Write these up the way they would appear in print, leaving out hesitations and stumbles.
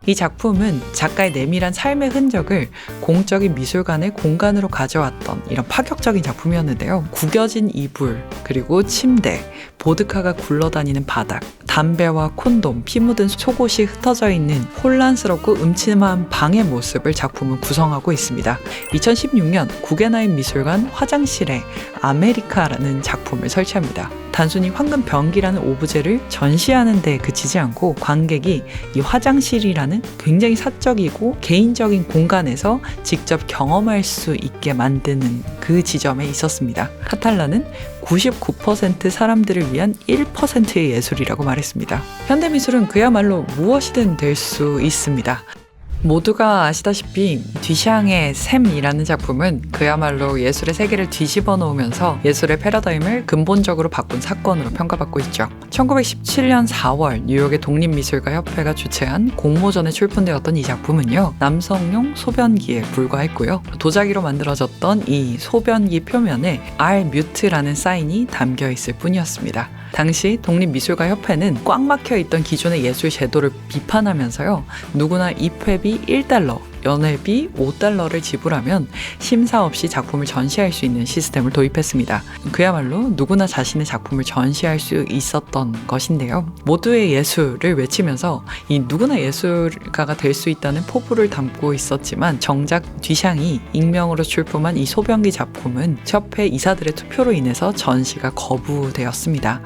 이 작품은 작가의 내밀한 삶의 흔적을 공적인 미술관의 공간으로 가져왔던 이런 파격적인 작품이었는데요. 구겨진 이불, 그리고 침대, 보드카가 굴러다니는 바닥, 담배와 콘돔, 피 묻은 속옷이 흩어져 있는 혼란스럽고 음침한 방의 모습을 작품은 구성하고 있습니다. 2016년 구겐하임 미술관 화장실에 아메리카라는 작품을 설치합니다. 단순히 황금 변기라는 오브제를 전시하는 데 그치지 않고 관객이 이 화장실이라는 굉장히 사적이고 개인적인 공간에서 직접 경험할 수 있게 만드는 그 지점에 있었습니다. 카탈라는 99% 사람들을 위한 1%의 예술이라고 말했습니다. 현대미술은 그야말로 무엇이든 될 수 있습니다. 모두가 아시다시피 뒤샹의 샘이라는 작품은 그야말로 예술의 세계를 뒤집어 놓으면서 예술의 패러다임을 근본적으로 바꾼 사건으로 평가받고 있죠. 1917년 4월 뉴욕의 독립미술가협회가 주최한 공모전에 출품되었던 이 작품은요, 남성용 소변기에 불과했고요. 도자기로 만들어졌던 이 소변기 표면에 R 뮤트라는 사인이 담겨 있을 뿐이었습니다. 당시 독립미술가협회는 꽉 막혀 있던 기존의 예술 제도를 비판하면서요, 누구나 입회비 1달러, 연회비 5달러를 지불하면 심사 없이 작품을 전시할 수 있는 시스템을 도입했습니다. 그야말로 누구나 자신의 작품을 전시할 수 있었던 것인데요. 모두의 예술을 외치면서 이 누구나 예술가가 될 수 있다는 포부를 담고 있었지만 정작 뒤샹이 익명으로 출품한 이 소변기 작품은 협회 이사들의 투표로 인해서 전시가 거부되었습니다.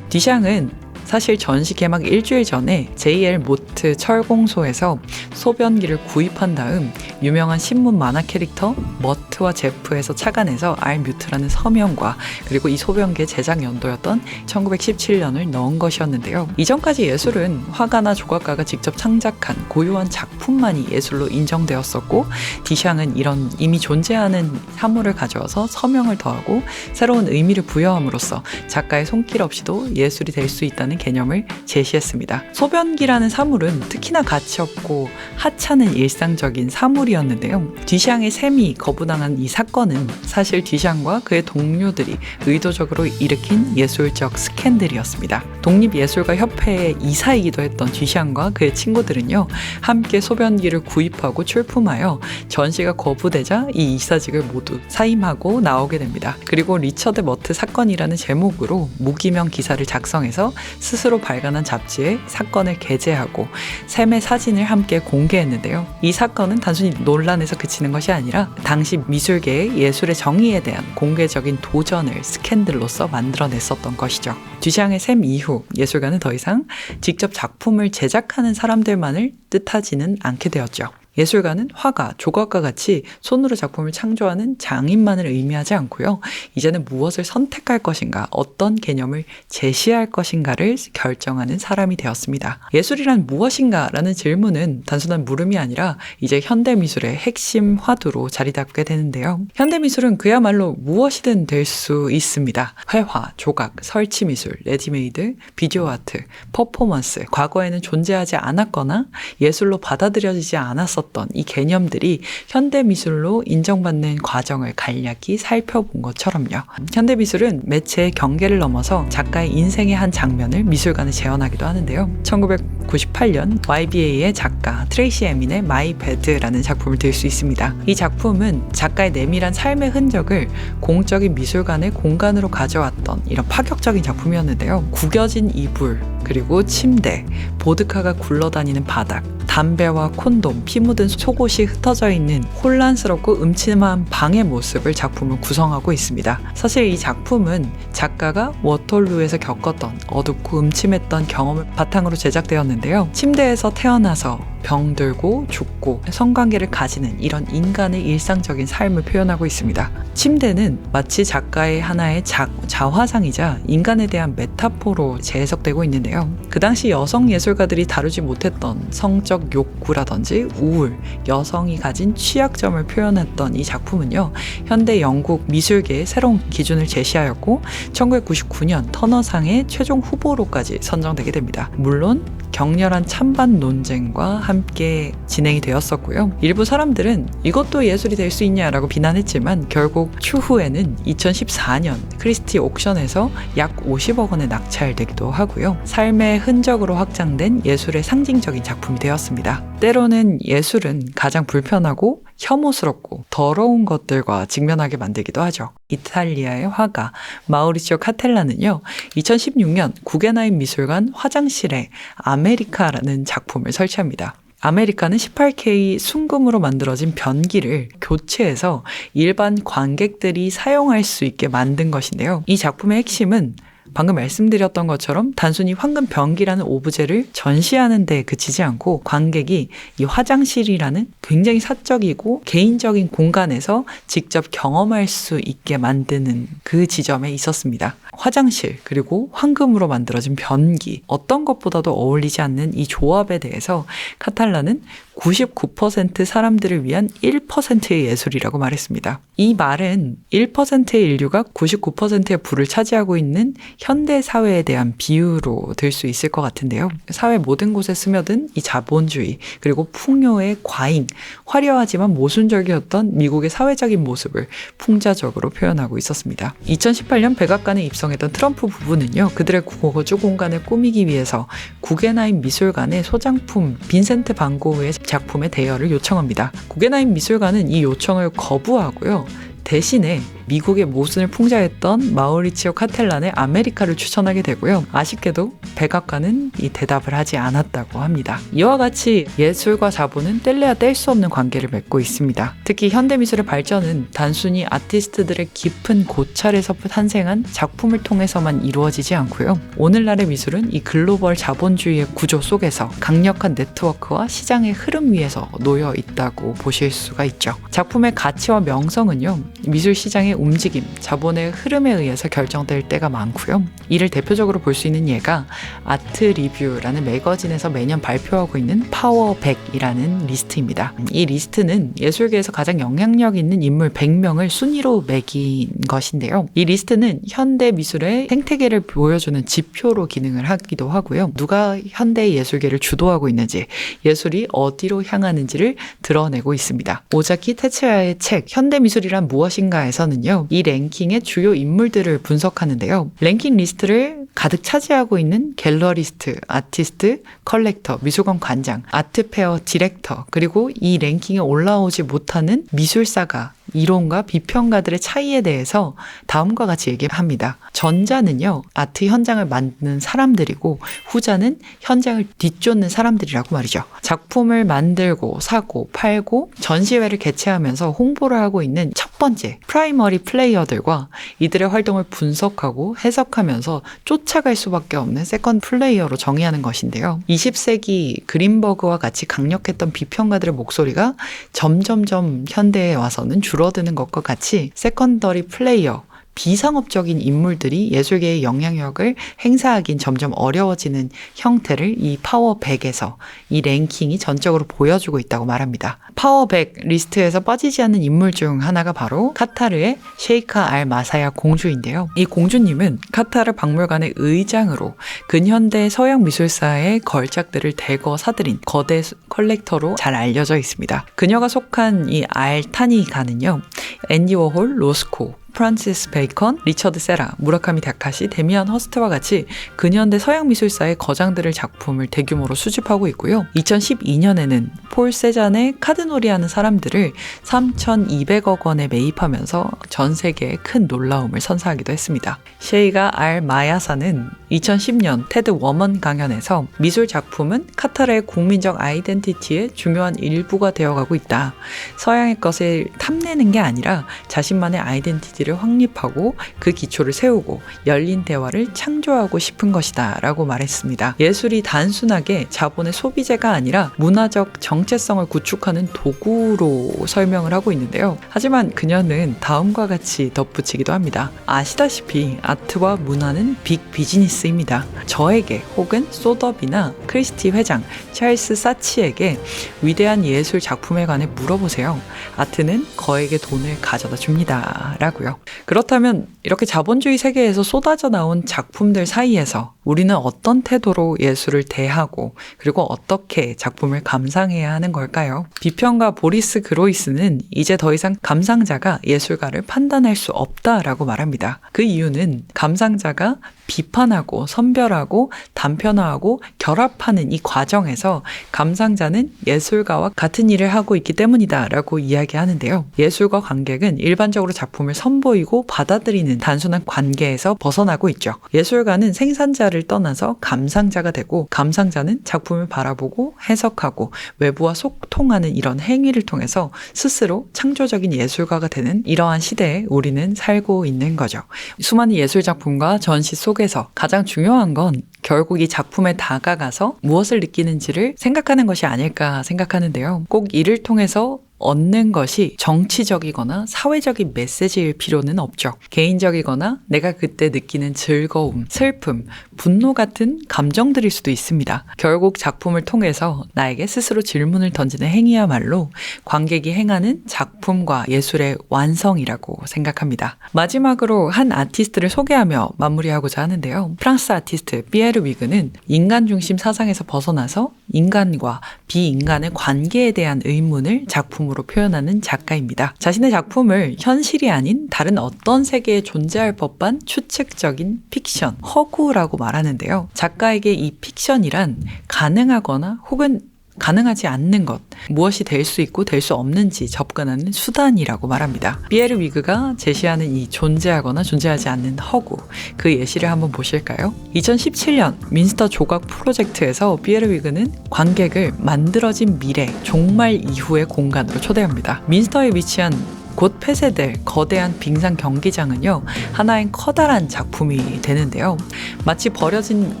뒤샹은 사실 전시 개막 일주일 전에 JL 모트 철공소에서 소변기를 구입한 다음 유명한 신문 만화 캐릭터 머트와 제프에서 착안해서 R 뮤트라는 서명과 그리고 이 소변기의 제작 연도였던 1917년을 넣은 것이었는데요. 이전까지 예술은 화가나 조각가가 직접 창작한 고유한 작품만이 예술로 인정되었었고, 뒤샹은 이런 이미 존재하는 사물을 가져와서 서명을 더하고 새로운 의미를 부여함으로써 작가의 손길 없이도 예술이 될 수 있다는 개념을 제시했습니다. 소변기라는 사물은 특히나 가치 없고 하찮은 일상적인 사물이었는데요. 뒤샹의 샘이 거부당한 이 사건은 사실 뒤샹과 그의 동료들이 의도적으로 일으킨 예술적 스캔들이었습니다. 독립예술가협회의 이사이기도 했던 뒤샹과 그의 친구들은요, 함께 소변기를 구입하고 출품하여 전시가 거부되자 이 이사직을 모두 사임하고 나오게 됩니다. 그리고 리처드 머트 사건이라는 제목으로 무기명 기사를 작성해서 스스로 발간한 잡지에 사건을 게재하고 샘의 사진을 함께 공개했는데요. 이 사건은 단순히 논란에서 그치는 것이 아니라 당시 미술계의 예술의 정의에 대한 공개적인 도전을 스캔들로서 만들어냈었던 것이죠. 뒤샹의 샘 이후 예술가는 더 이상 직접 작품을 제작하는 사람들만을 뜻하지는 않게 되었죠. 예술가는 화가, 조각가 같이 손으로 작품을 창조하는 장인만을 의미하지 않고요. 이제는 무엇을 선택할 것인가, 어떤 개념을 제시할 것인가를 결정하는 사람이 되었습니다. 예술이란 무엇인가? 라는 질문은 단순한 물음이 아니라 이제 현대미술의 핵심 화두로 자리 잡게 되는데요. 현대미술은 그야말로 무엇이든 될 수 있습니다. 회화, 조각, 설치미술, 레디메이드, 비디오 아트, 퍼포먼스, 과거에는 존재하지 않았거나 예술로 받아들여지지 않았었던 이 개념들이 현대미술로 인정받는 과정을 간략히 살펴본 것처럼요. 현대미술은 매체의 경계를 넘어서 작가의 인생의 한 장면을 미술관에 재현하기도 하는데요. 1998년 YBA의 작가 트레이시 에민의 마이 베드라는 작품을 들 수 있습니다. 이 작품은 작가의 내밀한 삶의 흔적을 공적인 미술관의 공간으로 가져왔던 이런 파격적인 작품이었는데요. 구겨진 이불, 그리고 침대, 보드카가 굴러다니는 바닥, 담배와 콘돔, 피 묻은 속옷이 흩어져 있는 혼란스럽고 음침한 방의 모습을 작품을 구성하고 있습니다. 사실 이 작품은 작가가 워털루에서 겪었던 어둡고 음침했던 경험을 바탕으로 제작되었는데요. 침대에서 태어나서 병들고 죽고 성관계를 가지는 이런 인간의 일상적인 삶을 표현하고 있습니다. 침대는 마치 작가의 하나의 자화상이자 인간에 대한 메타포로 재해석되고 있는데요. 그 당시 여성 예술가들이 다루지 못했던 성적 욕구라든지 우울, 여성이 가진 취약점을 표현했던 이 작품은요, 현대 영국 미술계의 새로운 기준을 제시하였고 1999년 터너상의 최종 후보로까지 선정되게 됩니다. 물론 격렬한 찬반 논쟁과 함께 진행이 되었었고요. 일부 사람들은 이것도 예술이 될 수 있냐라고 비난했지만 결국 추후에는 2014년 크리스티 옥션에서 약 50억 원에 낙찰되기도 하고요. 삶의 흔적으로 확장된 예술의 상징적인 작품이 되었습니다. 때로는 예술은 가장 불편하고 혐오스럽고 더러운 것들과 직면하게 만들기도 하죠. 이탈리아의 화가 마우리치오 카텔라는요, 2016년 구겐하임 미술관 화장실에 아메리카라는 작품을 설치합니다. 아메리카는 18K 순금으로 만들어진 변기를 교체해서 일반 관객들이 사용할 수 있게 만든 것인데요. 이 작품의 핵심은 방금 말씀드렸던 것처럼 단순히 황금 변기라는 오브제를 전시하는 데 그치지 않고 관객이 이 화장실이라는 굉장히 사적이고 개인적인 공간에서 직접 경험할 수 있게 만드는 그 지점에 있었습니다. 화장실 그리고 황금으로 만들어진 변기, 어떤 것보다도 어울리지 않는 이 조합에 대해서 카탈라는 99% 사람들을 위한 1%의 예술이라고 말했습니다. 이 말은 1%의 인류가 99%의 부를 차지하고 있는 현대 사회에 대한 비유로 들 수 있을 것 같은데요. 사회 모든 곳에 스며든 이 자본주의 그리고 풍요의 과잉, 화려하지만 모순적이었던 미국의 사회적인 모습을 풍자적으로 표현하고 있었습니다. 2018년 백악관에 입성했던 트럼프 부부는요, 그들의 거주 공간을 꾸미기 위해서 구겐하임 미술관의 소장품 빈센트 반 고흐의 작품의 대여를 요청합니다. 구겐하임 미술관은 이 요청을 거부하고요. 대신에 미국의 모순을 풍자했던 마우리치오 카텔란의 아메리카를 추천하게 되고요. 아쉽게도 백악관은 이 대답을 하지 않았다고 합니다. 이와 같이 예술과 자본은 뗄래야 뗄 수 없는 관계를 맺고 있습니다. 특히 현대미술의 발전은 단순히 아티스트들의 깊은 고찰에서 탄생한 작품을 통해서만 이루어지지 않고요. 오늘날의 미술은 이 글로벌 자본주의의 구조 속에서 강력한 네트워크와 시장의 흐름 위에서 놓여 있다고 보실 수가 있죠. 작품의 가치와 명성은요, 미술 시장의 움직임, 자본의 흐름에 의해서 결정될 때가 많고요. 이를 대표적으로 볼 수 있는 예가 아트 리뷰라는 매거진에서 매년 발표하고 있는 파워 100이라는 리스트입니다. 이 리스트는 예술계에서 가장 영향력 있는 인물 100명을 순위로 매긴 것인데요. 이 리스트는 현대 미술의 생태계를 보여주는 지표로 기능을 하기도 하고요. 누가 현대 예술계를 주도하고 있는지, 예술이 어디로 향하는지를 드러내고 있습니다. 오자키 테츠야의 책 현대미술이란 무엇인가에서는요, 이 랭킹의 주요 인물들을 분석하는데요. 랭킹 리스트를 가득 차지하고 있는 갤러리스트, 아티스트, 컬렉터, 미술관 관장, 아트페어 디렉터, 그리고 이 랭킹에 올라오지 못하는 미술사가, 이론가 비평가들의 차이에 대해서 다음과 같이 얘기합니다. 전자는요, 아트 현장을 만드는 사람들이고 후자는 현장을 뒤쫓는 사람들이라고 말이죠. 작품을 만들고 사고 팔고 전시회를 개최하면서 홍보를 하고 있는 첫 번째 프라이머리 플레이어들과 이들의 활동을 분석하고 해석하면서 쫓아갈 수밖에 없는 세컨드 플레이어로 정의하는 것인데요. 20세기 그린버그와 같이 강력했던 비평가들의 목소리가 점점점 현대에 와서는 줄어드는 것과 같이 세컨더리 플레이어, 비상업적인 인물들이 예술계의 영향력을 행사하긴 점점 어려워지는 형태를 이 파워 100에서 이 랭킹이 전적으로 보여주고 있다고 말합니다. 파워 100 리스트에서 빠지지 않는 인물 중 하나가 바로 카타르의 셰이카 알 마사야 공주인데요. 이 공주님은 카타르 박물관의 의장으로 근현대 서양 미술사의 걸작들을 대거 사들인 거대 컬렉터로 잘 알려져 있습니다. 그녀가 속한 이 알타니가는요, 앤디 워홀, 로스코, 프란시스 베이컨, 리처드 세라, 무라카미 다카시, 데미안 허스트와 같이 근현대 서양 미술사의 거장들의 작품을 대규모로 수집하고 있고요. 2012년에는 폴 세잔의 카드놀이하는 사람들을 3,200억 원에 매입하면서 전 세계에 큰 놀라움을 선사하기도 했습니다. 셰이가 알 마야사는 2010년 테드 워먼 강연에서 미술 작품은 카타르의 국민적 아이덴티티의 중요한 일부가 되어가고 있다. 서양의 것을 탐내는 게 아니라 자신만의 아이덴티티를 확립하고 그 기초를 세우고 열린 대화를 창조하고 싶은 것이다 라고 말했습니다. 예술이 단순하게 자본의 소비재가 아니라 문화적 정체성을 구축하는 도구로 설명을 하고 있는데요. 하지만 그녀는 다음과 같이 덧붙이기도 합니다. 아시다시피 아트와 문화는 빅 비즈니스입니다. 저에게 혹은 소더비나 크리스티 회장 찰스 사치에게 위대한 예술 작품에 관해 물어보세요. 아트는 거액의 돈을 가져다 줍니다. 라고요. 그렇다면 이렇게 자본주의 세계에서 쏟아져 나온 작품들 사이에서 우리는 어떤 태도로 예술을 대하고 그리고 어떻게 작품을 감상해야 하는 걸까요? 비평가 보리스 그로이스는 이제 더 이상 감상자가 예술가를 판단할 수 없다라고 말합니다. 그 이유는 감상자가 비판하고 선별하고 단편화하고 결합하는 이 과정에서 감상자는 예술가와 같은 일을 하고 있기 때문이다 라고 이야기하는데요. 예술과 관객은 일반적으로 작품을 선보이고 받아들이는 단순한 관계에서 벗어나고 있죠. 예술가는 생산자를 떠나서 감상자가 되고 감상자는 작품을 바라보고 해석하고 외부와 소통하는 이런 행위를 통해서 스스로 창조적인 예술가가 되는 이러한 시대에 우리는 살고 있는 거죠. 수많은 예술작품과 전시 속에서 가장 중요한 건 결국 이 작품에 다가가서 무엇을 느끼는지를 생각하는 것이 아닐까 생각하는데요. 꼭 이를 통해서 얻는 것이 정치적이거나 사회적인 메시지일 필요는 없죠. 개인적이거나 내가 그때 느끼는 즐거움, 슬픔, 분노 같은 감정들일 수도 있습니다. 결국 작품을 통해서 나에게 스스로 질문을 던지는 행위야말로 관객이 행하는 작품과 예술의 완성이라고 생각합니다. 마지막으로 한 아티스트를 소개하며 마무리하고자 하는데요. 프랑스 아티스트 피에르 위그는 인간 중심 사상에서 벗어나서 인간과 비인간의 관계에 대한 의문을 작품으로 표현하는 작가입니다. 자신의 작품을 현실이 아닌 다른 어떤 세계에 존재할 법한 추측적인 픽션, 허구라고 말하는데요. 작가에게 이 픽션이란 가능하거나 혹은 가능하지 않는 것, 무엇이 될 수 있고 될 수 없는지 접근하는 수단이라고 말합니다. 피에르 위그가 제시하는 이 존재하거나 존재하지 않는 허구, 그 예시를 한번 보실까요? 2017년 민스터 조각 프로젝트에서 피에르 위그는 관객을 만들어진 미래, 종말 이후의 공간으로 초대합니다. 민스터에 위치한 곧 폐쇄될 거대한 빙상 경기장은요, 하나의 커다란 작품이 되는데요. 마치 버려진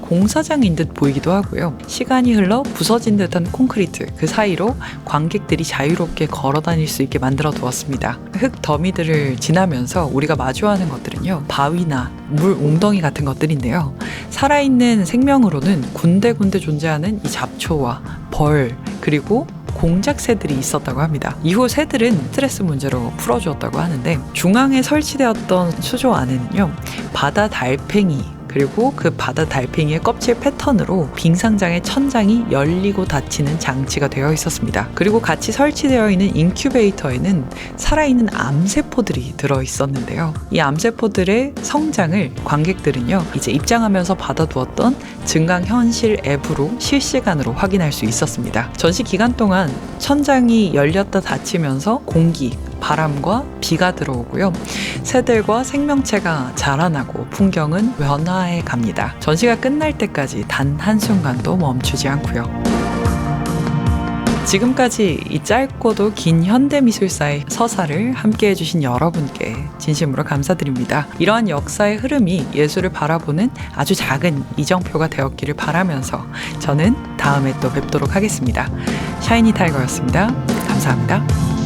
공사장인 듯 보이기도 하고요. 시간이 흘러 부서진 듯한 콘크리트 그 사이로 관객들이 자유롭게 걸어 다닐 수 있게 만들어 두었습니다. 흙 더미들을 지나면서 우리가 마주하는 것들은요, 바위나 물 웅덩이 같은 것들인데요. 살아있는 생명으로는 군데군데 존재하는 이 잡초와 벌, 그리고 공작 새들이 있었다고 합니다. 이후 새들은 스트레스 문제로 풀어주었다고 하는데, 중앙에 설치되었던 수조 안에는요, 바다 달팽이, 그리고 그 바다 달팽이의 껍질 패턴으로 빙상장의 천장이 열리고 닫히는 장치가 되어 있었습니다. 그리고 같이 설치되어 있는 인큐베이터에는 살아있는 암세포들이 들어 있었는데요. 이 암세포들의 성장을 관객들은요, 이제 입장하면서 받아두었던 증강현실 앱으로 실시간으로 확인할 수 있었습니다. 전시 기간 동안 천장이 열렸다 닫히면서 공기, 바람과 비가 들어오고요. 새들과 생명체가 자라나고 풍경은 변화해 갑니다. 전시가 끝날 때까지 단 한순간도 멈추지 않고요. 지금까지 이 짧고도 긴 현대미술사의 서사를 함께 해주신 여러분께 진심으로 감사드립니다. 이러한 역사의 흐름이 예술을 바라보는 아주 작은 이정표가 되었기를 바라면서 저는 다음에 또 뵙도록 하겠습니다. 샤이니 타이거였습니다. 감사합니다.